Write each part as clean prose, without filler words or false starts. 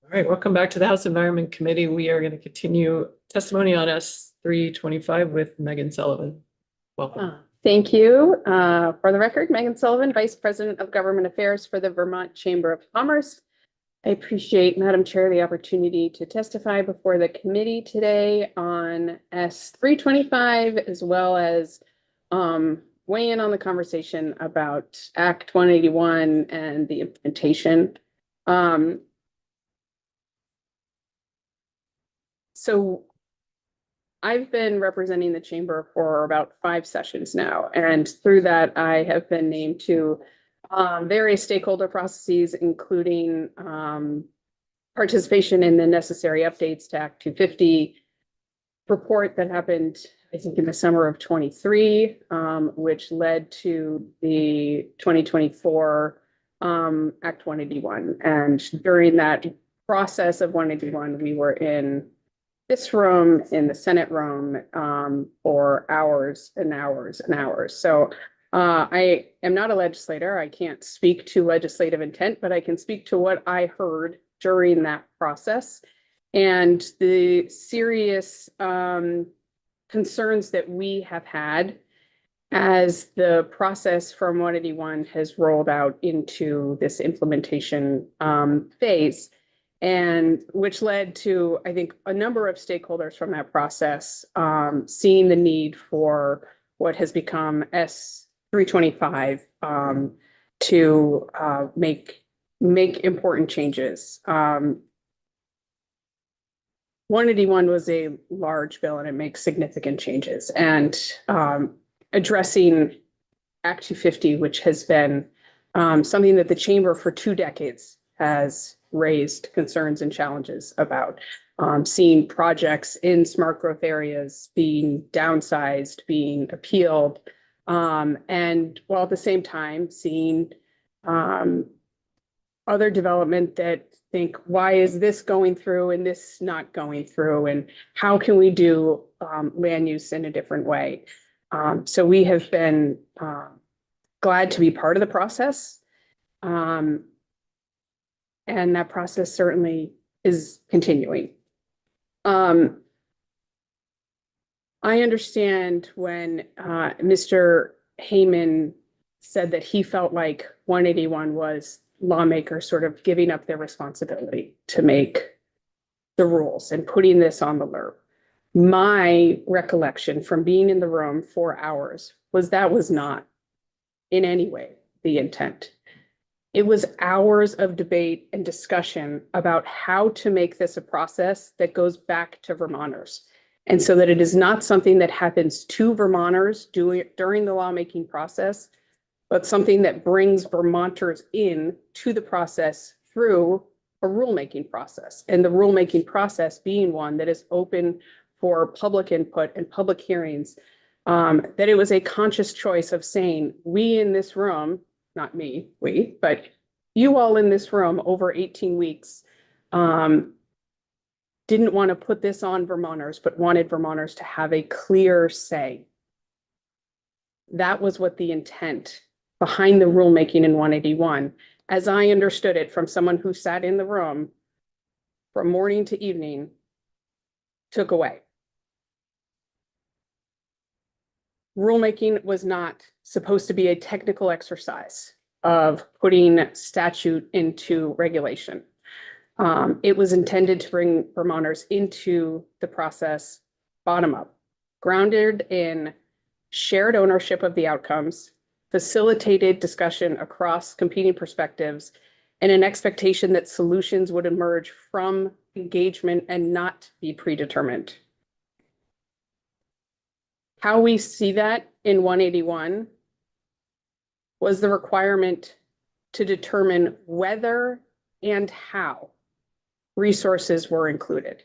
All right, welcome back to the House Environment Committee. We are going to continue testimony on S 325 with Megan Sullivan. Welcome. Thank you. For the record, Megan Sullivan, Vice President of Government Affairs for the Vermont Chamber of Commerce. I appreciate, Madam Chair, the opportunity to testify before the committee today on S 325, as well as weigh in on the conversation about Act 181 and the implementation. So I've been representing the chamber for about 5 sessions now, and through that, I have been named to various stakeholder processes, including participation in the necessary updates to Act 250 report that happened, I think, in the summer of 23, which led to the 2024 Act 181. And during that process of 181, we were in this room, in the Senate room, for hours and hours and hours. So I am not a legislator. I can't speak to legislative intent, but I can speak to what I heard during that process and the serious concerns that we have had as the process from 181 has rolled out into this implementation phase. And which led to, I think, a number of stakeholders from that process seeing the need for what has become S 325 to make important changes. 181 was a large bill and it makes significant changes. And addressing Act 250, which has been something that the chamber for 2 decades has raised concerns and challenges about, seeing projects in smart growth areas being downsized, being appealed, and while at the same time seeing other development that think, why is this going through and this not going through, and how can we do land use in a different way? So we have been glad to be part of the process. And that process certainly is continuing. I understand when Mr. Heyman said that he felt like 181 was lawmakers sort of giving up their responsibility to make the rules and putting this on the LURP. My recollection from being in the room for hours was that was not in any way the intent. It was hours of debate and discussion about how to make this a process that goes back to Vermonters. And so that it is not something that happens to Vermonters during the lawmaking process, but something that brings Vermonters in to the process through a rulemaking process. And the rulemaking process being one that is open for public input and public hearings, that it was a conscious choice of saying, we in this room, not me, we, but you all in this room over 18 weeks didn't want to put this on Vermonters, but wanted Vermonters to have a clear say. That was what the intent behind the rulemaking in 181, as I understood it from someone who sat in the room from morning to evening, took away. Rulemaking was not supposed to be a technical exercise of putting statute into regulation. It was intended to bring Vermonters into the process bottom up, grounded in shared ownership of the outcomes, facilitated discussion across competing perspectives, and an expectation that solutions would emerge from engagement and not be predetermined. How we see that in 181 was the requirement to determine whether and how resources were included.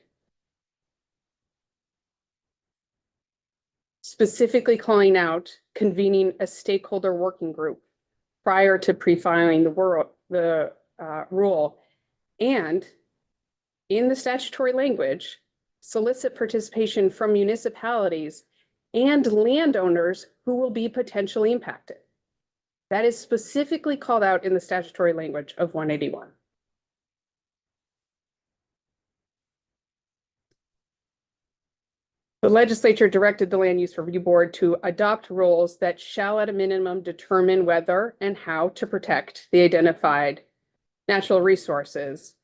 Specifically calling out convening a stakeholder working group prior to pre-filing the rule, and in the statutory language, solicit participation from municipalities and landowners who will be potentially impacted. That is specifically called out in the statutory language of 181. The legislature directed the Land Use Review Board to adopt rules that shall at a minimum determine whether and how to protect the identified natural resources,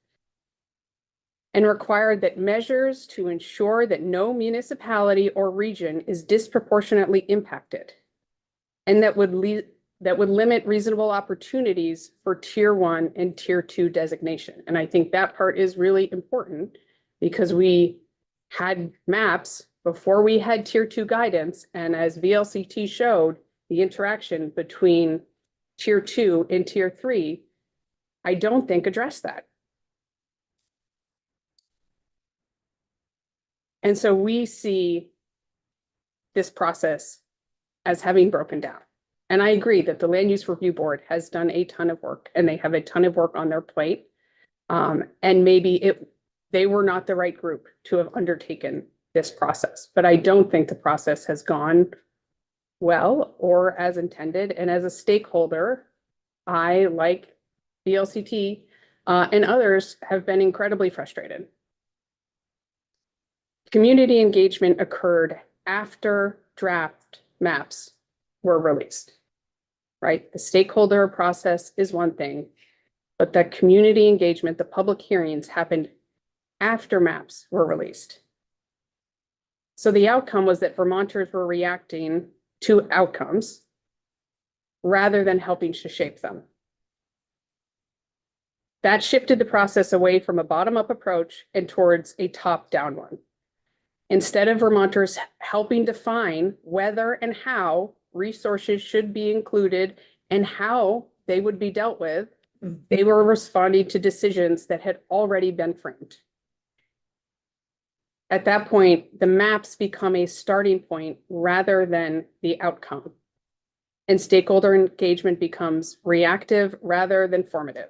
and required that measures to ensure that no municipality or region is disproportionately impacted, and that would limit reasonable opportunities for Tier 1 and Tier 2 designation. And I think that part is really important because we had maps before we had Tier 2 guidance, and as VLCT showed, the interaction between Tier 2 and Tier 3, I don't think addressed that. And so we see this process as having broken down. And I agree that the Land Use Review Board has done a ton of work and they have a ton of work on their plate. And maybe they were not the right group to have undertaken this process, but I don't think the process has gone well or as intended. And as a stakeholder, I, like VLCT and others, have been incredibly frustrated. Community engagement occurred after draft maps were released, right? The stakeholder process is one thing, but the community engagement, the public hearings happened after maps were released. So the outcome was that Vermonters were reacting to outcomes rather than helping to shape them. That shifted the process away from a bottom-up approach and towards a top-down one. Instead of Vermonters helping define whether and how resources should be included and how they would be dealt with, they were responding to decisions that had already been framed. At that point, the maps become a starting point rather than the outcome. And stakeholder engagement becomes reactive rather than formative.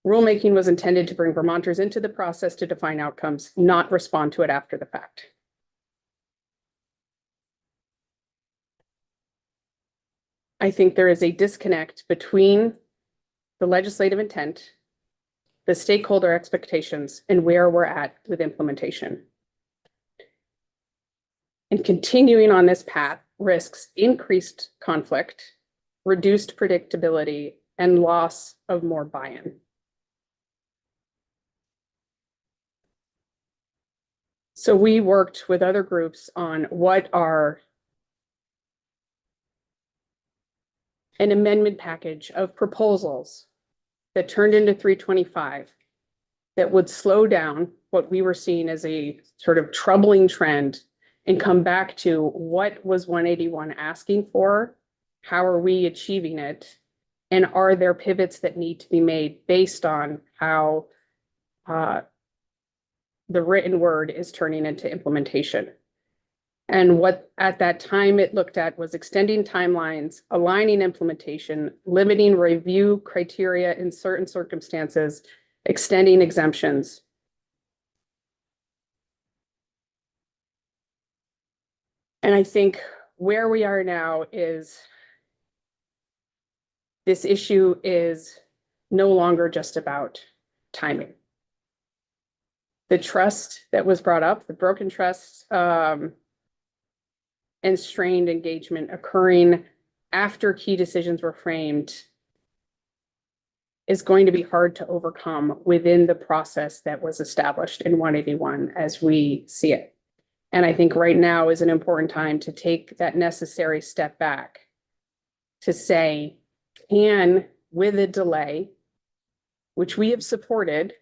Rulemaking was intended to bring Vermonters into the process to define outcomes, not respond to it after the fact. I think there is a disconnect between the legislative intent, the stakeholder expectations, and where we're at with implementation. And continuing on this path risks increased conflict, reduced predictability, and loss of more buy-in. So we worked with other groups on what are an amendment package of proposals that turned into 325 that would slow down what we were seeing as a sort of troubling trend and come back to what was 181 asking for, how are we achieving it, and are there pivots that need to be made based on how the written word is turning into implementation. And what at that time it looked at was extending timelines, aligning implementation, limiting review criteria in certain circumstances, extending exemptions. And I think where we are now is this issue is no longer just about timing. The trust that was brought up, the broken trust, and strained engagement occurring after key decisions were framed is going to be hard to overcome within the process that was established in 181 as we see it. And I think right now is an important time to take that necessary step back to say, can, with a delay, which we have supported,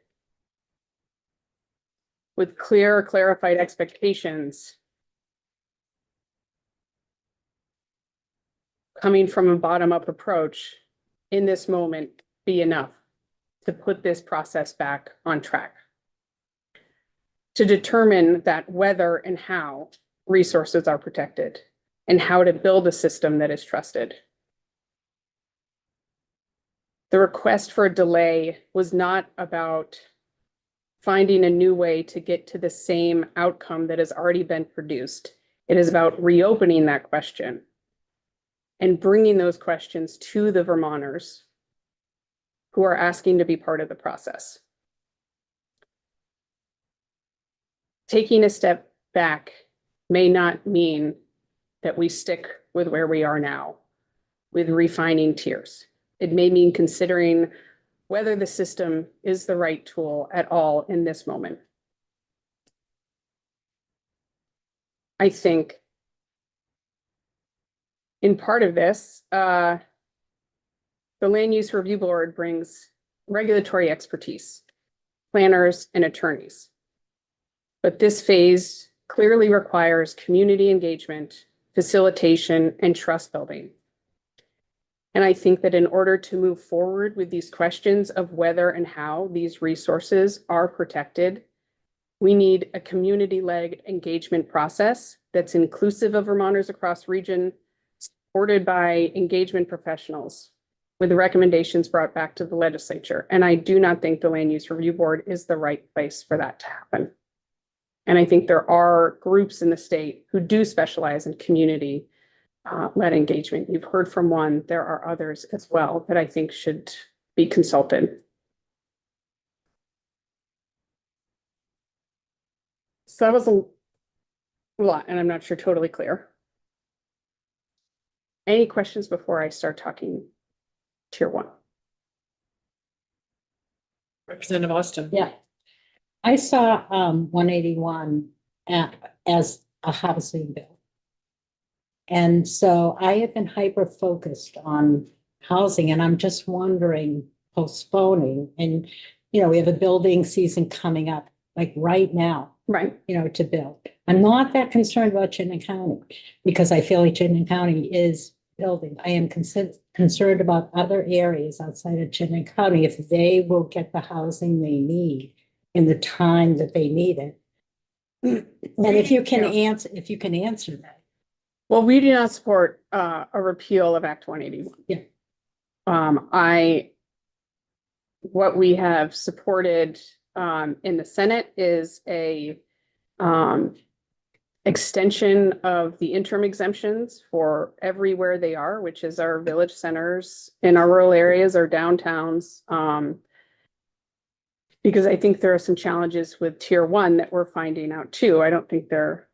with clear, clarified expectations, coming from a bottom-up approach in this moment, be enough to put this process back on track, to determine that whether and how resources are protected and how to build a system that is trusted. The request for a delay was not about finding a new way to get to the same outcome that has already been produced. It is about reopening that question and bringing those questions to the Vermonters who are asking to be part of the process. Taking a step back may not mean that we stick with where we are now with refining tiers. It may mean considering whether the system is the right tool at all in this moment. I think in part of this, the Land Use Review Board brings regulatory expertise, planners, and attorneys. But this phase clearly requires community engagement, facilitation, and trust building. And I think that in order to move forward with these questions of whether and how these resources are protected, we need a community-led engagement process that's inclusive of Vermonters across region, supported by engagement professionals, with the recommendations brought back to the legislature. And I do not think the Land Use Review Board is the right place for that to happen. And I think there are groups in the state who do specialize in community led engagement. You've heard from one, there are others as well that I think should be consulted. So that was a lot, and I'm not sure totally clear. Any questions before I start talking tier one? Representative Austin. Yeah. I saw 181 as a housing bill. And so I have been hyper focused on housing, and I'm just wondering, postponing, and we have a building season coming up, like right now, Right. to build. I'm not that concerned about Chittenden County because I feel like Chittenden County is building. I am concerned about other areas outside of Chittenden County, if they will get the housing they need in the time that they need it. And if you can answer that. Well, we do not support a repeal of Act 181. Yeah. What we have supported in the Senate is a extension of the interim exemptions for everywhere they are, which is our village centers, in our rural areas, our downtowns. Because I think there are some challenges with tier one that we're finding out too. I don't think they're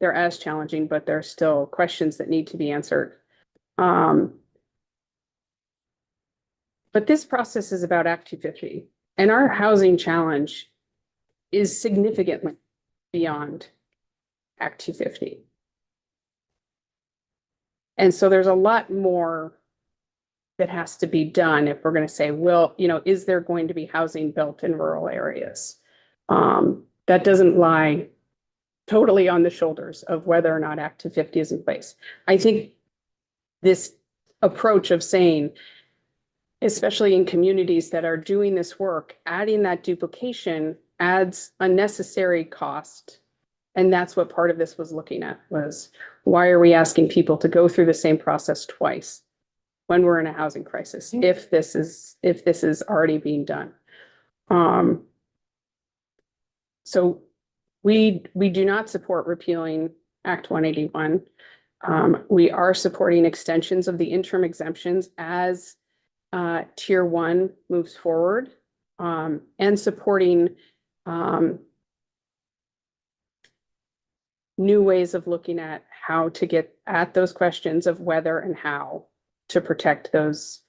as challenging, but there are still questions that need to be answered. But this process is about Act 250, and our housing challenge is significantly beyond Act 250. And so there's a lot more that has to be done if we're going to say, well, is there going to be housing built in rural areas? That doesn't lie totally on the shoulders of whether or not Act 250 is in place. I think this approach of saying, especially in communities that are doing this work, adding that duplication adds unnecessary cost. And that's what part of this was looking at, was why are we asking people to go through the same process twice when we're in a housing crisis, if this is already being done? So we do not support repealing Act 181. We are supporting extensions of the interim exemptions as tier one moves forward, and supporting new ways of looking at how to get at those questions of whether and how to protect those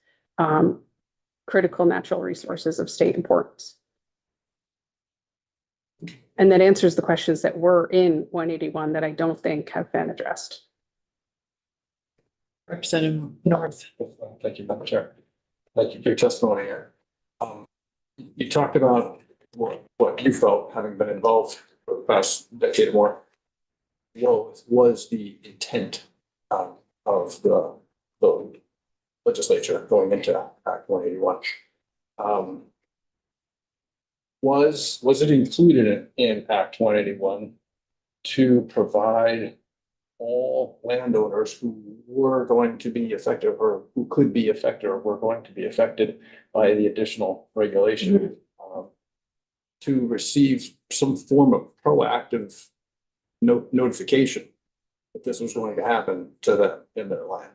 critical natural resources of state importance. And that answers the questions that were in 181 that I don't think have been addressed. Representative North. Thank you, Madam Chair. Thank you for your testimony here. You talked about what you felt, having been involved for the past decade or more. What was the intent of the legislature going into Act 181? Was it included in Act 181 to provide all landowners who were going to be affected, or who could be affected, or were going to be affected by the additional regulation, to receive some form of proactive notification that this was going to happen to them in their land?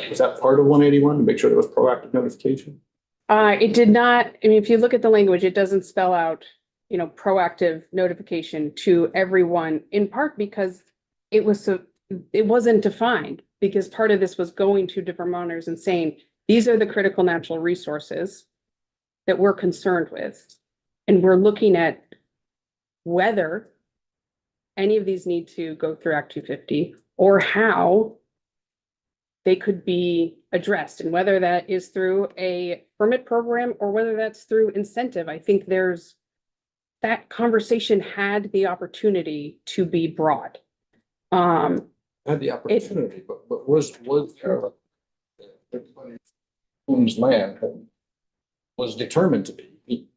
Was that part of 181 to make sure there was proactive notification? It did not. I mean, if you look at the language, it doesn't spell out proactive notification to everyone, in part because it wasn't defined, because part of this was going to Vermonters and saying, these are the critical natural resources that we're concerned with. And we're looking at whether any of these need to go through Act 250 or how they could be addressed, and whether that is through a permit program or whether that's through incentive. I think that conversation had the opportunity to be broad. Had the opportunity, but was there everybody owns land and was determined to be.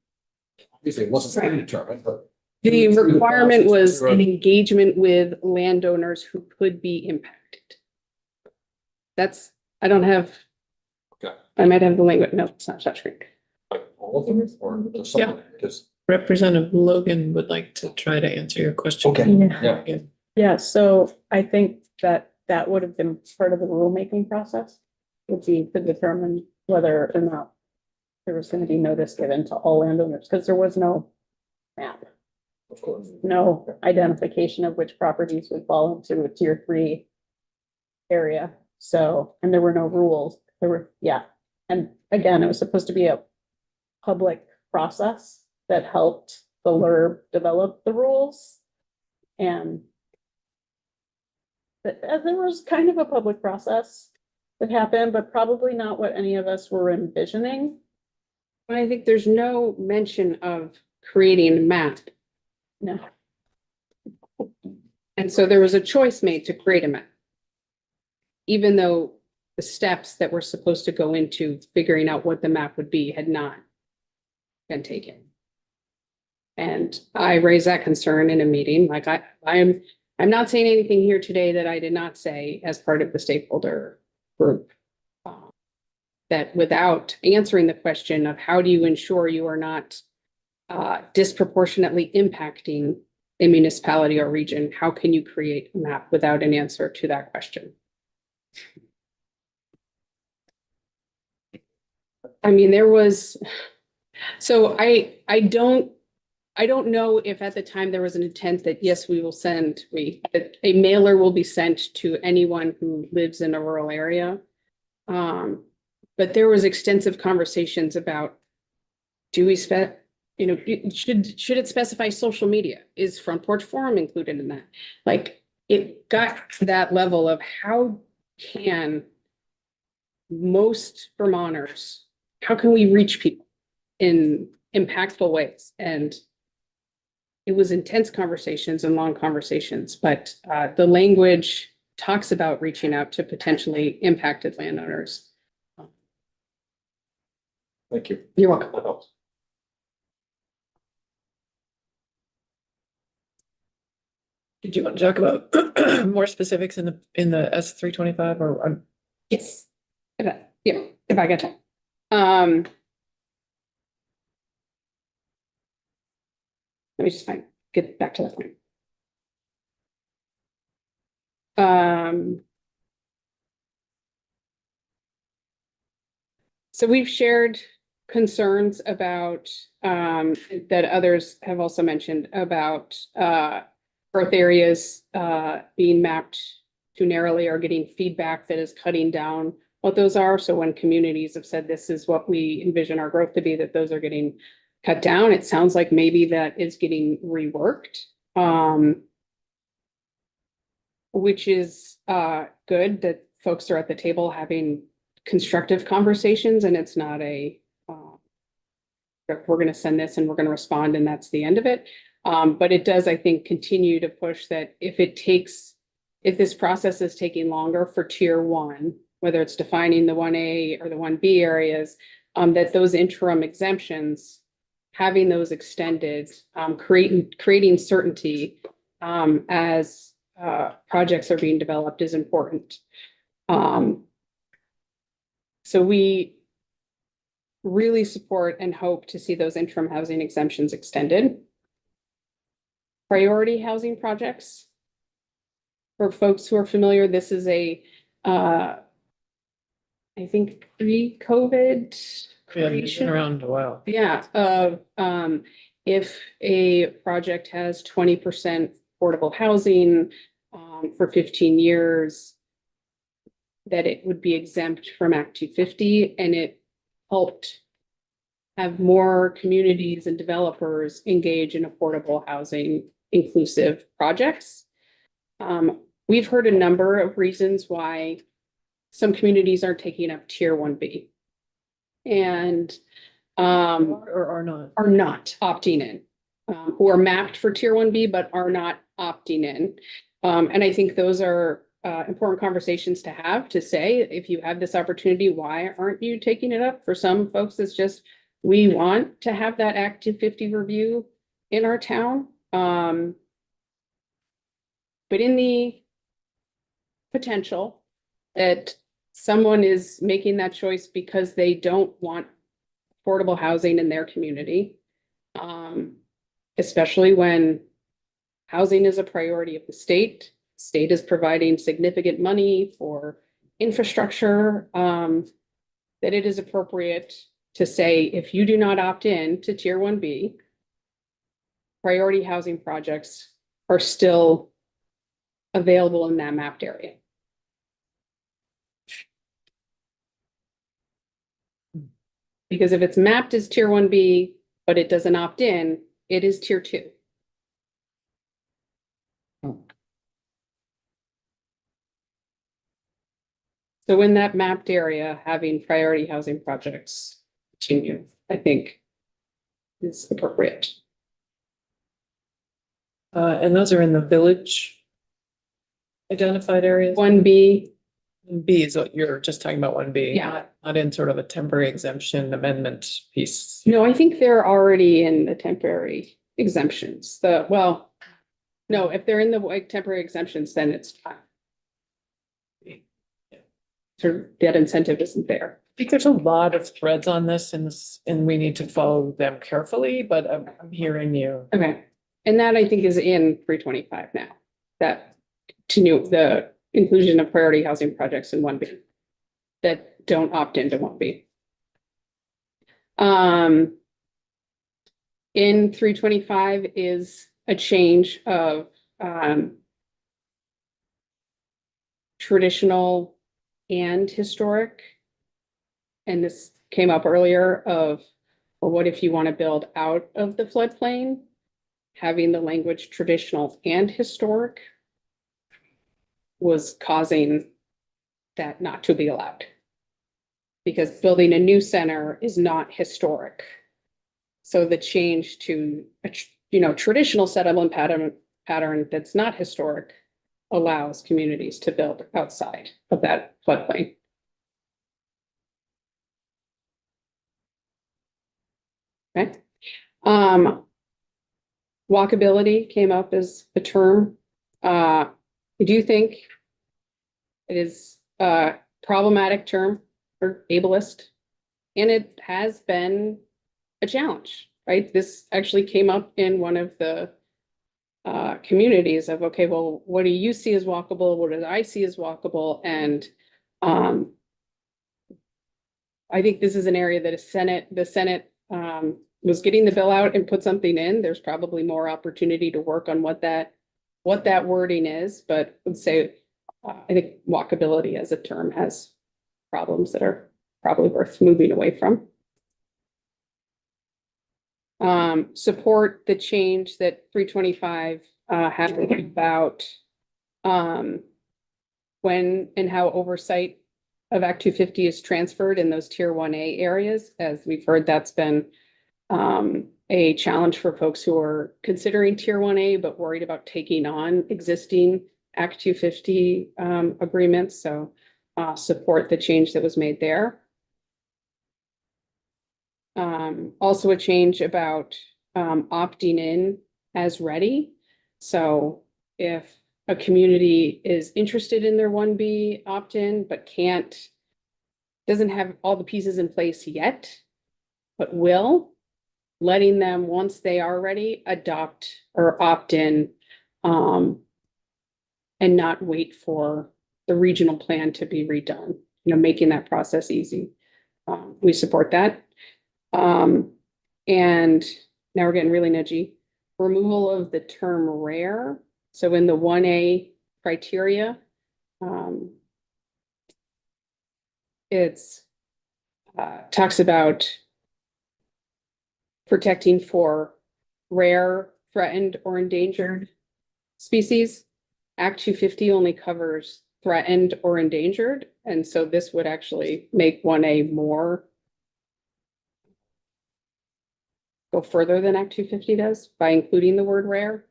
Obviously, it wasn't predetermined, but. The through the requirement process, was through an a- engagement with landowners who could be impacted. I don't have, Okay. I might have the language, no, it's not touchscreen. Like all of them or just some of them? Just, Representative Logan would like to try to answer your question. okay, Yeah. yeah. Yeah, so I think that would have been part of the rulemaking process, would be to determine whether or not there was gonna be notice given to all landowners, because there was no map, Of course. no identification of which properties would fall into a tier 3 area. So, and there were no rules. And again, it was supposed to be a public process that helped the LURB develop the rules. And there was kind of a public process that happened, but probably not what any of us were envisioning. But I think there's no mention of creating a map. No. And so there was a choice made to create a map. Even though the steps that were supposed to go into figuring out what the map would be had not been taken. And I raised that concern in a meeting, like I'm not saying anything here today that I did not say as part of the stakeholder group. That without answering the question of how do you ensure you are not disproportionately impacting a municipality or region, how can you create a map without an answer to that question? I mean, so I don't know if at the time there was an intent that, yes, that a mailer will be sent to anyone who lives in a rural area. But there was extensive conversations about, should it specify social media? Is Front Porch Forum included in that? Like, it got to that level of how can most Vermonters, how can we reach people in impactful ways? And it was intense conversations and long conversations, but the language talks about reaching out to potentially impacted landowners. Thank you. You're welcome. That helps. Did you want to talk about more specifics in the S325 or? Yes. If I get time. Let me just get back to that point. So we've shared concerns about, that others have also mentioned about, growth areas, being mapped too narrowly or getting feedback that is cutting down what those are. So when communities have said, this is what we envision our growth to be, that those are getting cut down. It sounds like maybe that is getting reworked, which is good that folks are at the table having constructive conversations, and it's not we're going to send this and we're going to respond and that's the end of it. But it does, I think, continue to push that if this process is taking longer for tier 1, whether it's defining the 1A or the 1B areas, that those interim exemptions, having those extended, creating certainty as projects are being developed is important. So we really support and hope to see those interim housing exemptions extended. Priority housing projects. For folks who are familiar, this is I think pre-COVID Yeah, it's been creation. around a while. Yeah, if a project has 20% affordable housing for 15 years, that it would be exempt from Act 250, and it helped have more communities and developers engage in affordable housing inclusive projects. We've heard a number of reasons why some communities are taking up Tier 1B. And Or are not. are not opting in, who are mapped for Tier 1B, but are not opting in. And I think those are important conversations to have, to say, if you have this opportunity, why aren't you taking it up? For some folks, it's just, we want to have that Act 250 review in our town. But in the potential that someone is making that choice because they don't want affordable housing in their community, especially when housing is a priority of the state. State is providing significant money for infrastructure, that it is appropriate to say, if you do not opt in to Tier 1B, priority housing projects are still available in that mapped area. Because if it's mapped as Tier 1B, but it doesn't opt in, it is Tier 2. So in that mapped area, having priority housing projects continue, I think, is appropriate. And those are in the village identified areas. 1B, B is what you're just talking about, 1B. Yeah. Not in sort of a temporary exemption amendment piece. no, I think they're already in the temporary exemptions. No, if they're in the like temporary exemptions, then it's fine. So that incentive isn't there. I think there's a lot of threads on this and we need to follow them carefully, but I'm hearing you. Okay, and that I think is in 325 now, that continue the inclusion of priority housing projects in 1B that don't opt into 1B. In 325 is a change of traditional and historic. And this came up earlier of, well, what if you want to build out of the floodplain? Having the language traditional and historic was causing that not to be allowed. Because building a new center is not historic. So the change to a traditional settlement pattern that's not historic allows communities to build outside of that floodplain. Okay. Walkability came up as a term. I do think it is a problematic term for ableist, and it has been a challenge, right? This actually came up in one of the communities of, okay, well, what do you see as walkable? What do I see as walkable? And I think this is an area that the Senate was getting the bill out and put something in. There's probably more opportunity to work on what that wording is, but let's say I think walkability as a term has problems that are probably worth moving away from. Support the change that 325 had about when and how oversight of Act 250 is transferred in those Tier 1A areas. As we've heard, that's been a challenge for folks who are considering Tier 1A, but worried about taking on existing Act 250 agreements. So support the change that was made there. Also a change about opting in as ready. So if a community is interested in their 1B opt-in, but doesn't have all the pieces in place yet, but will, letting them, once they are ready, adopt or opt in, and not wait for the regional plan to be redone, making that process easy. We support that. And now we're getting really nudgy. Removal of the term rare. So in the 1A criteria, it's talks about protecting for rare, threatened, or endangered species. Act 250 only covers threatened or endangered, and so this would actually make 1A more go further than Act 250 does by including the word rare.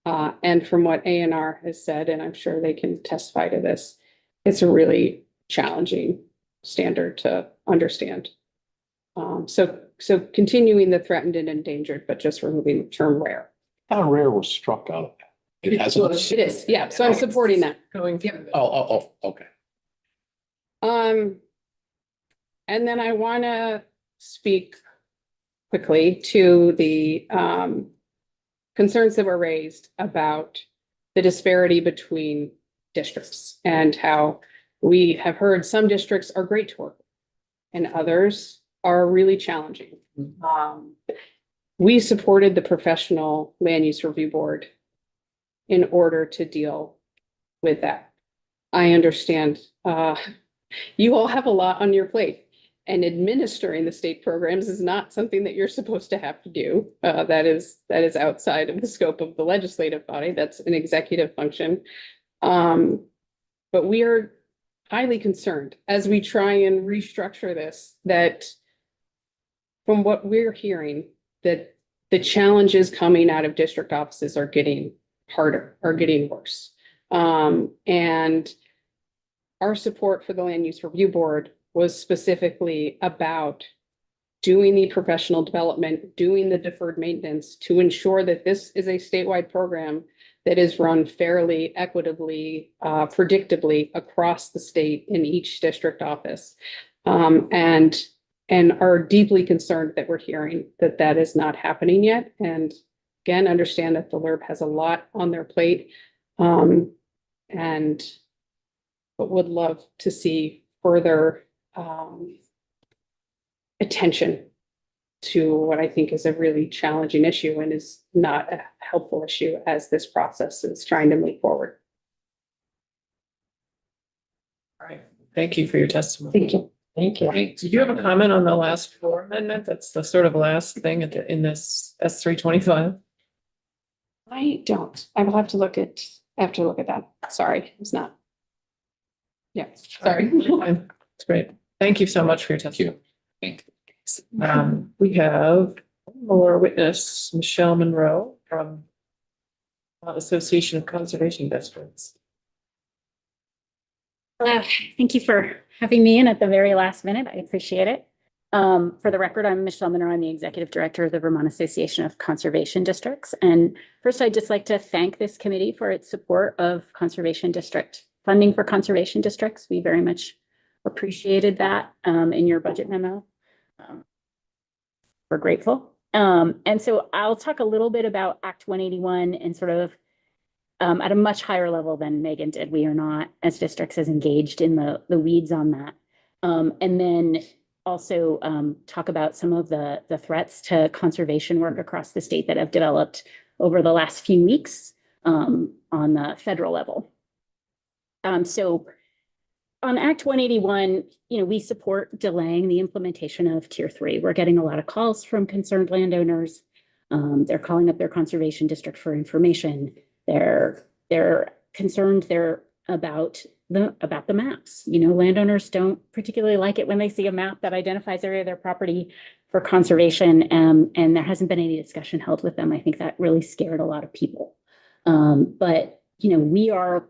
And from what ANR has said, and I'm sure they can testify to this, it's a really challenging standard to understand. So continuing the threatened and endangered, but just removing the term rare. Town rare was struck out of that. It hasn't. It is, yeah, so I'm supporting that. Going through that. Oh, okay. And then I want to speak quickly to the concerns that were raised about the disparity between districts and how we have heard some districts are great to work with and others are really challenging. We supported the Professional Land Use Review Board in order to deal with that. I understand you all have a lot on your plate, and administering the state programs is not something that you're supposed to have to do. That is outside of the scope of the legislative body. That's an executive function. But we are highly concerned as we try and restructure this, that from what we're hearing, that the challenges coming out of district offices are getting harder, are getting worse. And our support for the Land Use Review Board was specifically about doing the professional development, doing the deferred maintenance to ensure that this is a statewide program that is run fairly, equitably, predictably across the state in each district office. And are deeply concerned that we're hearing that that is not happening yet. And again, understand that the LURB has a lot on their plate. But would love to see further attention to what I think is a really challenging issue and is not a helpful issue as this process is trying to move forward. All right, thank you for your testimony. Thank you. Thank you. Did you have a comment on the last floor amendment? That's the sort of last thing in this S325. I don't. I will have to look at, that. Sorry, it's not. Yeah, sorry. Fine. It's great. Thank you so much for your testimony. Thank We have one more witness, Michelle Monroe from Association of Conservation Districts. Thank you for having me in at the very last minute. I appreciate it. For the record, I'm Michelle Monroe. I'm the Executive Director of the Vermont Association of Conservation Districts. And first, I'd just like to thank this committee for its support of conservation district funding for conservation districts. We very much appreciated that in your budget memo. We're grateful. And so I'll talk a little bit about Act 181 and sort of at a much higher level than Megan did. We are not, as districts, as engaged in the weeds on that. And then also talk about some of the threats to conservation work across the state that have developed over the last few weeks on the federal level. So on Act 181, we support delaying the implementation of Tier 3. We're getting a lot of calls from concerned landowners. They're calling up their conservation district for information. They're concerned about the maps. Landowners don't particularly like it when they see a map that identifies area of their property for conservation, and there hasn't been any discussion held with them. I think that really scared a lot of people. But we are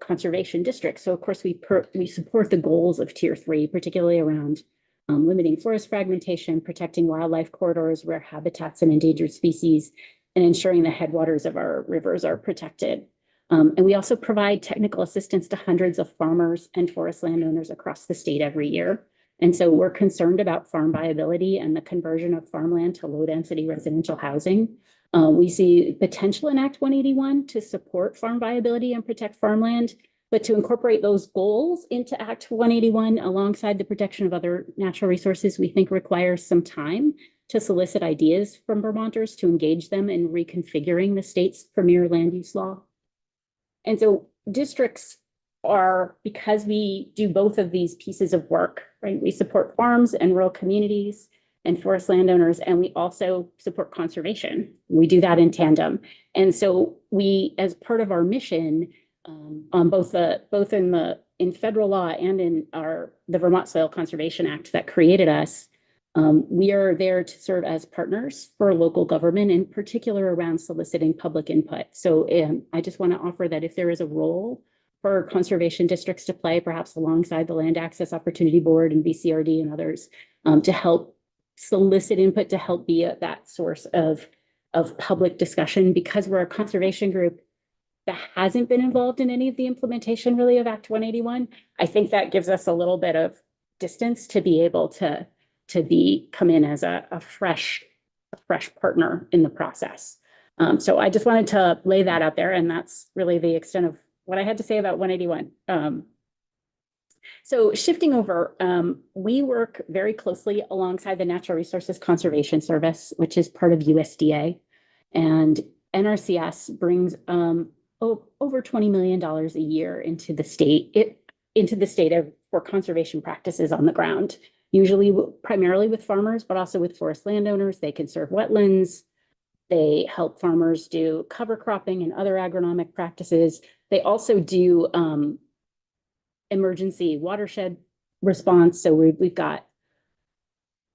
conservation districts, so of course we support the goals of Tier 3, particularly around limiting forest fragmentation, protecting wildlife corridors, rare habitats and endangered species, and ensuring the headwaters of our rivers are protected. And we also provide technical assistance to hundreds of farmers and forest landowners across the state every year. And so we're concerned about farm viability and the conversion of farmland to low-density residential housing. We see potential in Act 181 to support farm viability and protect farmland, but to incorporate those goals into Act 181 alongside the protection of other natural resources, we think requires some time. to solicit ideas from Vermonters to engage them in reconfiguring the state's premier land use law. And so districts are, because we do both of these pieces of work, right? We support farms and rural communities and forest landowners, and we also support conservation. We do that in tandem. And so we, as part of our mission, on both in federal law and in the Vermont Soil Conservation Act that created us, we are there to serve as partners for local government, in particular around soliciting public input. So I just want to offer that if there is a role for conservation districts to play, perhaps alongside the Land Access Opportunity Board and VCRD and others, to help solicit input, to help be that source of public discussion, because we're a conservation group that hasn't been involved in any of the implementation really of Act 181. I think that gives us a little bit of distance to be able to come in as a fresh partner in the process. So I just wanted to lay that out there, and that's really the extent of what I had to say about 181. So shifting over, we work very closely alongside the Natural Resources Conservation Service, which is part of USDA, and NRCS brings over $20 million a year into the state, for conservation practices on the ground, usually primarily with farmers, but also with forest landowners. They conserve wetlands. They help farmers do cover cropping and other agronomic practices. They also do emergency watershed response. So we've got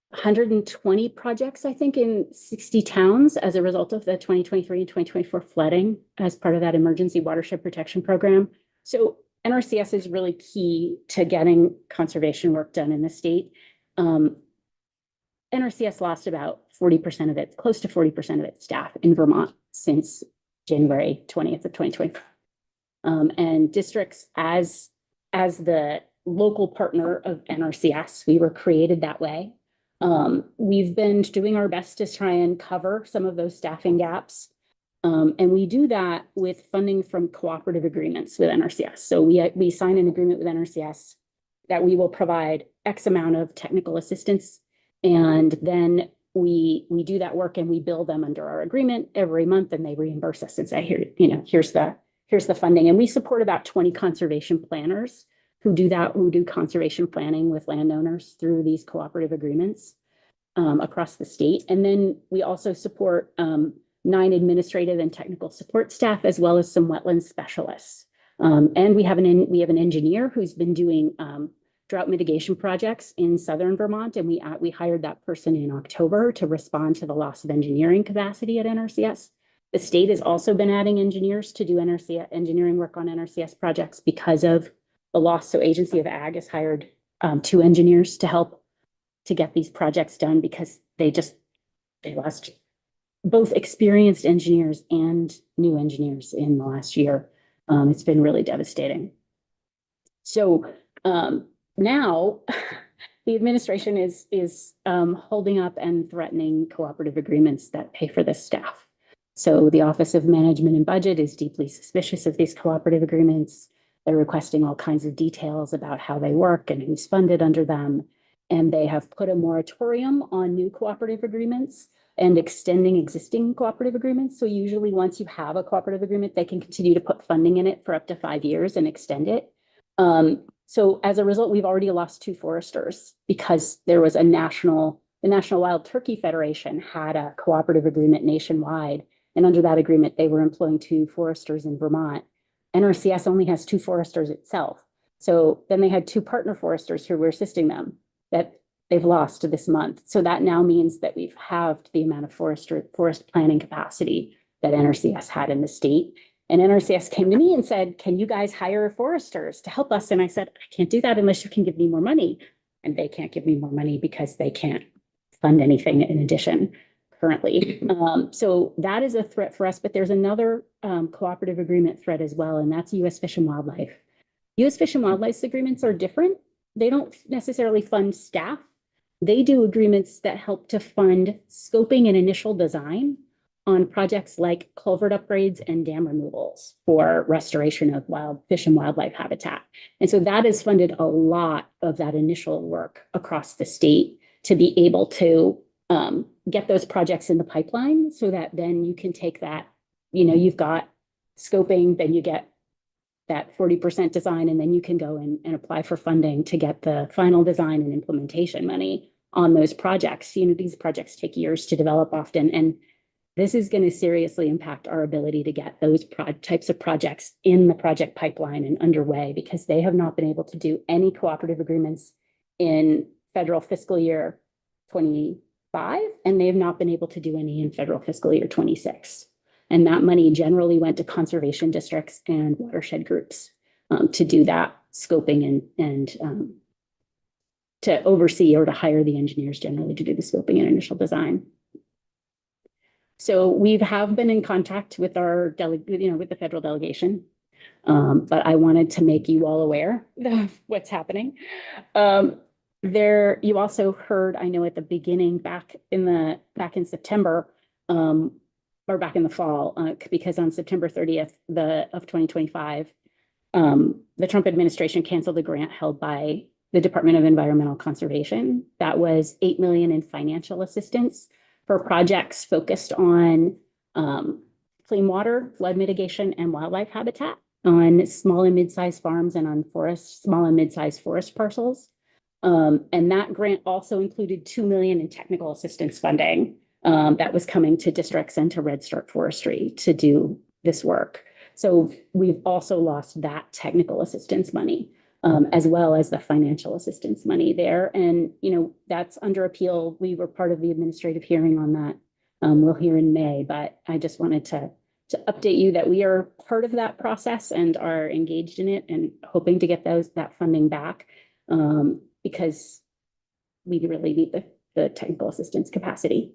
120 projects, I think, in 60 towns as a result of the 2023 and 2024 flooding as part of that emergency watershed protection program. So NRCS is really key to getting conservation work done in the state. NRCS lost about 40% of its, close to 40% of its staff in Vermont since January 20th of 2020. And districts, as the local partner of NRCS, we were created that way. We've been doing our best to try and cover some of those staffing gaps. And we do that with funding from cooperative agreements with NRCS. So we sign an agreement with NRCS that we will provide X amount of technical assistance. And then we do that work and we bill them under our agreement every month, and they reimburse us and say, here, here's the funding. And we support about 20 conservation planners who do conservation planning with landowners through these cooperative agreements across the state. And then we also support 9 administrative and technical support staff, as well as some wetland specialists. And we have an engineer who's been doing drought mitigation projects in southern Vermont, and we hired that person in October to respond to the loss of engineering capacity at NRCS. The state has also been adding engineers to do engineering work on NRCS projects because of the loss. So Agency of Ag has hired 2 engineers to help to get these projects done, because they lost both experienced engineers and new engineers in the last year. It's been really devastating. So now the administration is holding up and threatening cooperative agreements that pay for this staff. So the Office of Management and Budget is deeply suspicious of these cooperative agreements. They're requesting all kinds of details about how they work and who's funded under them. And they have put a moratorium on new cooperative agreements and extending existing cooperative agreements. So usually once you have a cooperative agreement, they can continue to put funding in it for up to 5 years and extend it. So as a result, we've already lost 2 foresters because there was the National Wild Turkey Federation had a cooperative agreement nationwide. And under that agreement, they were employing 2 foresters in Vermont. NRCS only has 2 foresters itself. So then they had 2 partner foresters who were assisting them that they've lost this month. So that now means that we've halved the amount of forest planning capacity that NRCS had in the state. And NRCS came to me and said, can you guys hire foresters to help us? And I said, I can't do that unless you can give me more money. And they can't give me more money because they can't fund anything in addition currently. So that is a threat for us, but there's another cooperative agreement threat as well, and that's U.S. Fish and Wildlife. U.S. Fish and Wildlife's agreements are different. They don't necessarily fund staff. They do agreements that help to fund scoping and initial design on projects like culvert upgrades and dam removals for restoration of wild fish and wildlife habitat. And so that has funded a lot of that initial work across the state to be able to get those projects in the pipeline so that then you can take that, you've got scoping, then you get that 40% design, and then you can go and apply for funding to get the final design and implementation money on those projects. These projects take years to develop often, and this is going to seriously impact our ability to get those types of projects in the project pipeline and underway, because they have not been able to do any cooperative agreements in federal fiscal year 25, and they have not been able to do any in federal fiscal year 26. And that money generally went to conservation districts and watershed groups to do that scoping and to oversee or to hire the engineers generally to do the scoping and initial design. So we have been in contact with our with the federal delegation, but I wanted to make you all aware of what's happening. You also heard, I know at the beginning, back in September, or back in the fall, because on September 30th of 2025, the Trump administration canceled a grant held by the Department of Environmental Conservation. That was $8 million in financial assistance for projects focused on clean water, flood mitigation, and wildlife habitat on small and mid-sized farms and on small and mid-sized forest parcels. And that grant also included $2 million in technical assistance funding that was coming to districts and to Red Start Forestry to do this work. So we've also lost that technical assistance money, as well as the financial assistance money there. And, that's under appeal. We were part of the administrative hearing on that. We'll hear in May, but I just wanted to update you that we are part of that process and are engaged in it and hoping to get that funding back, because we really need the technical assistance capacity.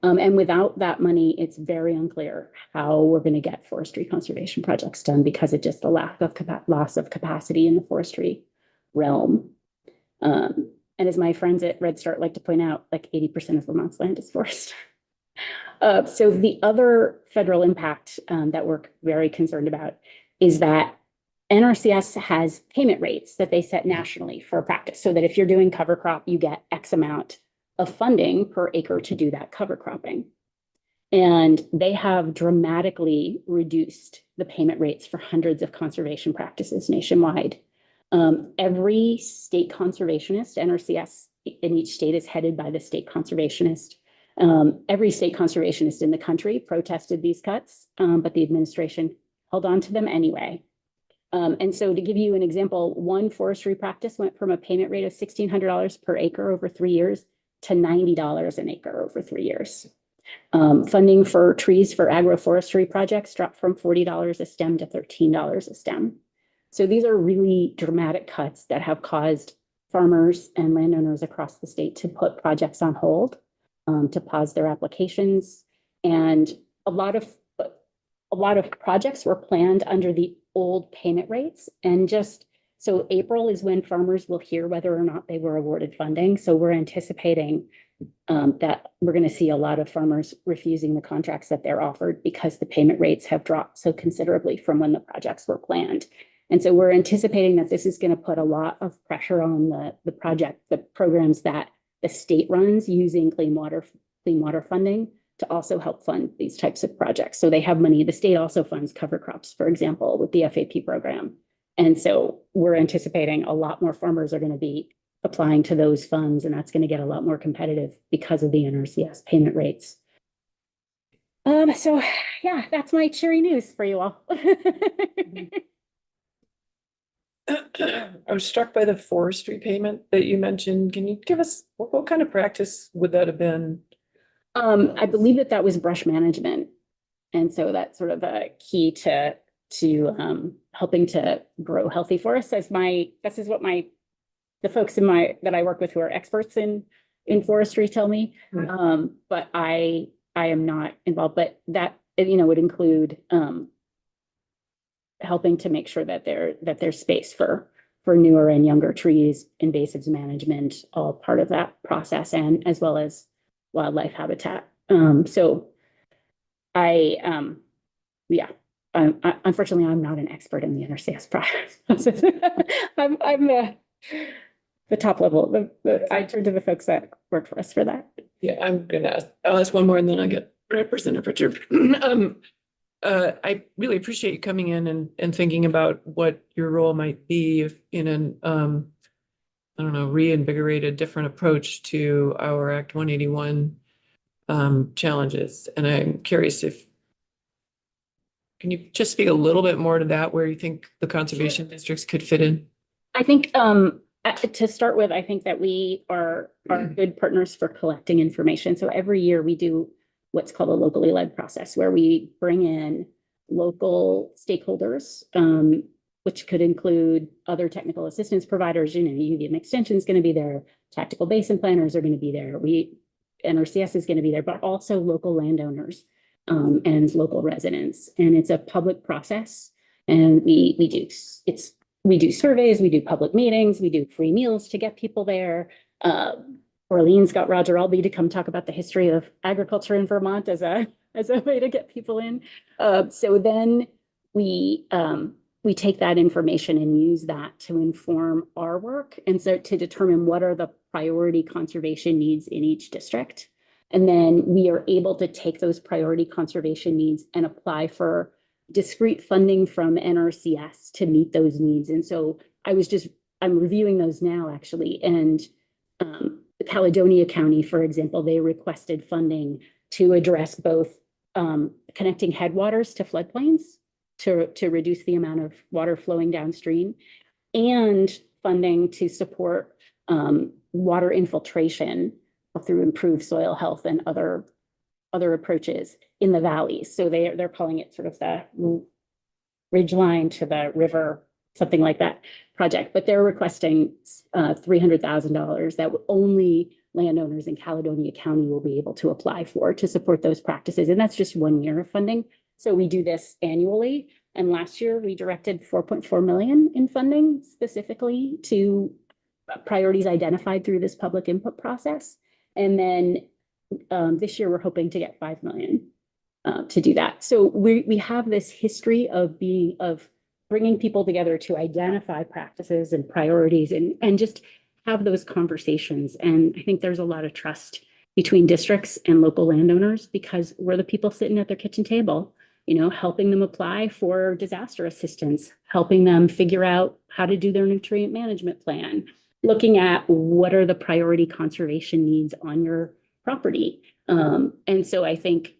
And without that money, it's very unclear how we're going to get forestry conservation projects done because of just the loss of capacity in the forestry realm. And as my friends at Red Start like to point out, like 80% of Vermont's land is forest. So the other federal impact that we're very concerned about is that NRCS has payment rates that they set nationally for practice, so that if you're doing cover crop, you get X amount of funding per acre to do that cover cropping. And they have dramatically reduced the payment rates for hundreds of conservation practices nationwide. Every state conservationist, NRCS in each state is headed by the state conservationist. Every state conservationist in the country protested these cuts, but the administration held on to them anyway. And so to give you an example, one forestry practice went from a payment rate of $1,600 per acre over 3 years to $90 an acre over 3 years. Funding for trees for agroforestry projects dropped from $40 a stem to $13 a stem. So these are really dramatic cuts that have caused farmers and landowners across the state to put projects on hold, to pause their applications. And a lot of projects were planned under the old payment rates. And so April is when farmers will hear whether or not they were awarded funding. So we're anticipating that we're going to see a lot of farmers refusing the contracts that they're offered because the payment rates have dropped so considerably from when the projects were planned. And so we're anticipating that this is going to put a lot of pressure on the programs that the state runs using clean water funding to also help fund these types of projects. So they have money. The state also funds cover crops, for example, with the FAP program. And so we're anticipating a lot more farmers are going to be applying to those funds, and that's going to get a lot more competitive because of the NRCS payment rates. So yeah, that's my cheery news for you all. I was struck by the forestry payment that you mentioned. Can you give us, what kind of practice would that have been? I believe that was brush management. And so that's sort of a key to helping to grow healthy forests. This is what the folks that I work with who are experts in forestry tell me. Right. But I am not involved, but that, would include helping to make sure that there's space for newer and younger trees, invasives management, all part of that process, and as well as wildlife habitat. So unfortunately, I'm not an expert in the NRCS process. the top level, I turn to the folks that work for us for that. Yeah, I'll ask one more and then I'll get Representative Pritchard. I really appreciate you coming in and thinking about what your role might be in an, I don't know, reinvigorated, different approach to our Act 181 challenges. And I'm curious can you just speak a little bit more to that, where you think the conservation districts could fit in? I think, to start with, I think that we are good partners for collecting information. So every year we do what's called a locally led process, where we bring in local stakeholders, which could include other technical assistance providers. You know, UV Extension is going to be there, tactical basin planners are going to be there. NRCS is going to be there, but also local landowners and local residents. And it's a public process. And we do surveys, we do public meetings, we do free meals to get people there. Orleans got Roger Albee to come talk about the history of agriculture in Vermont as a way to get people in. So then we take that information and use that to inform our work. And so to determine what are the priority conservation needs in each district. And then we are able to take those priority conservation needs and apply for discrete funding from NRCS to meet those needs. And so I'm reviewing those now actually. And Caledonia County, for example, they requested funding to address both connecting headwaters to floodplains to reduce the amount of water flowing downstream, and funding to support water infiltration through improved soil health and other approaches in the valleys. So they're calling it sort of the ridge line to the river, something like that project. But they're requesting $300,000 that only landowners in Caledonia County will be able to apply for to support those practices. And that's just 1 year of funding. So we do this annually. And last year we directed 4.4 million in funding specifically to priorities identified through this public input process. And then this year we're hoping to get 5 million to do that. So we have this history of bringing people together to identify practices and priorities and just have those conversations. And I think there's a lot of trust between districts and local landowners, because we're the people sitting at their kitchen table, helping them apply for disaster assistance, helping them figure out how to do their nutrient management plan, looking at what are the priority conservation needs on your property. And so I think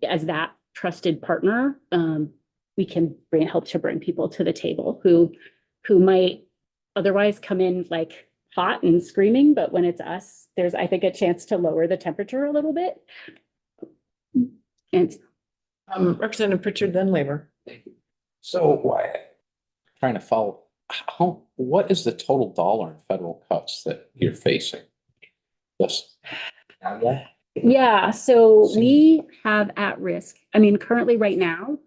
as that trusted partner, we can help to bring people to the table who might otherwise come in like hot and screaming, but when it's us, there's, I think, a chance to lower the temperature a little bit. And Representative Pritchard, then Labor. So trying to follow, what is the total dollar in federal cuts that you're facing? Yes. yeah, so we have at risk, currently right now,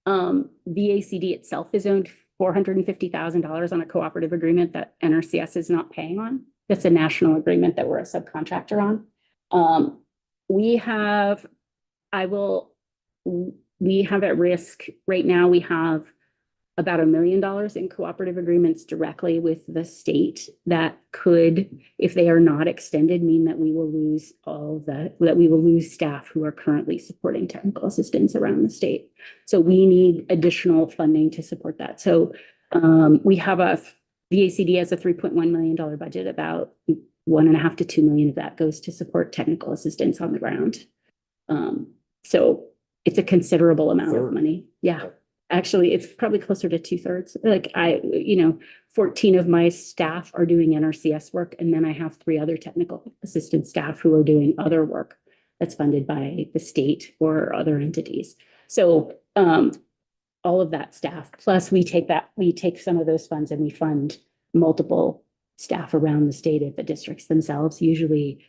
VACD itself is owned $450,000 on a cooperative agreement that NRCS is not paying on. That's a national agreement that we're a subcontractor on. We have at risk right now, we have about $1 million in cooperative agreements directly with the state that could, if they are not extended, mean that we will lose that we will lose staff who are currently supporting technical assistance around the state. So we need additional funding to support that. So we have VACD has a $3.1 million budget. About 1.5 to 2 million of that goes to support technical assistance on the ground. So it's a considerable amount of money. Yeah. Actually, it's probably closer to 2/3. Like 14 of my staff are doing NRCS work. And then I have 3 other technical assistant staff who are doing other work that's funded by the state or other entities. So all of that staff, plus we take some of those funds and we fund multiple staff around the state at the districts themselves, usually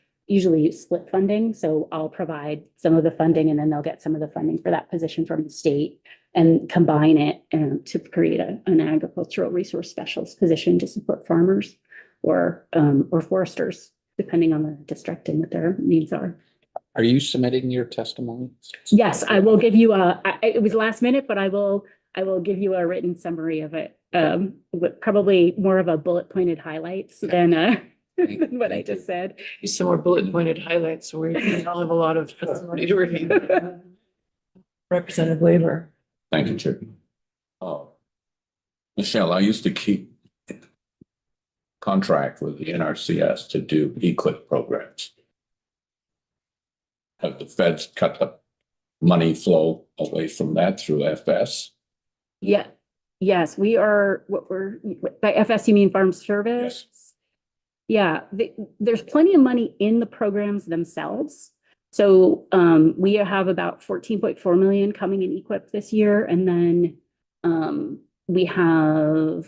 split funding. So I'll provide some of the funding and then they'll get some of the funding for that position from the state and combine it to create an agricultural resource specialist position to support farmers or foresters, depending on the district and what their needs are. Are you submitting your testimony? Yes, I will give you it was last minute, but I will I will give you a written summary of it. With probably more of a bullet pointed highlights than than what I just said. Use some more bullet pointed highlights, so we all have a lot of testimony to review. Representative Labor. Thank you, Chair. Michelle, I used to keep contract with the NRCS to do EQIP programs. Have the feds cut the money flow away from that through FS? Yeah, yes, we are, by FS, you mean Farm Service? Yeah, there's plenty of money in the programs themselves. So we have about 14.4 million coming in EQIP this year. And then we have,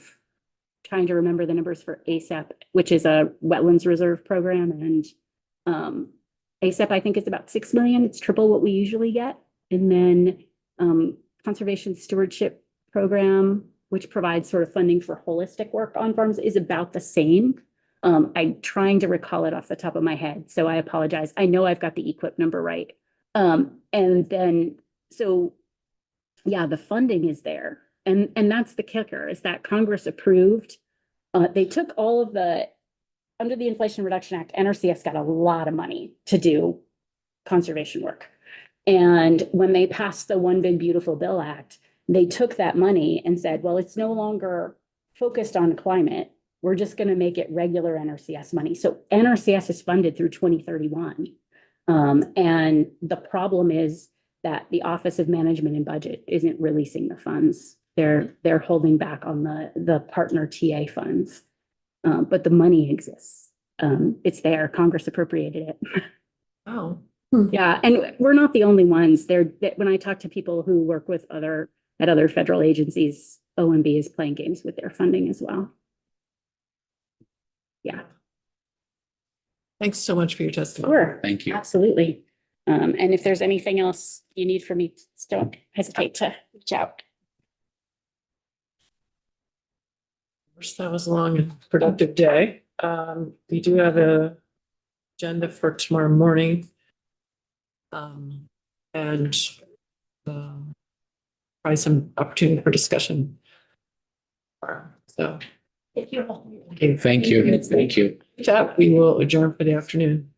trying to remember the numbers for ASAP, which is a wetlands reserve program. And ASAP, I think, is about 6 million. It's triple what we usually get. And then conservation stewardship program, which provides sort of funding for holistic work on farms, is about the same. I'm trying to recall it off the top of my head, so I apologize. I know I've got the EQIP number right. And then, so yeah, the funding is there. And that's the kicker, is that Congress approved. They took all of under the Inflation Reduction Act, NRCS got a lot of money to do conservation work. And when they passed the One Big Beautiful Bill Act, they took that money and said, well, it's no longer focused on climate. We're just going to make it regular NRCS money. So NRCS is funded through 2031. And the problem is that the Office of Management and Budget isn't releasing the funds. They're holding back on the partner TA funds. But the money exists. It's there. Congress appropriated it. Oh. Yeah, and we're not the only ones. When I talk to people who work with at other federal agencies, OMB is playing games with their funding as well. Yeah, Thanks so much for your testimony. sure. Thank you. Absolutely. And if there's anything else you need from me, just don't hesitate to reach out. Wish that was a long and productive day. We do have a agenda for tomorrow morning. And probably some opportunity for discussion. So. Thank you. Okay, Thank you. Thank you. With that, we will adjourn for the afternoon.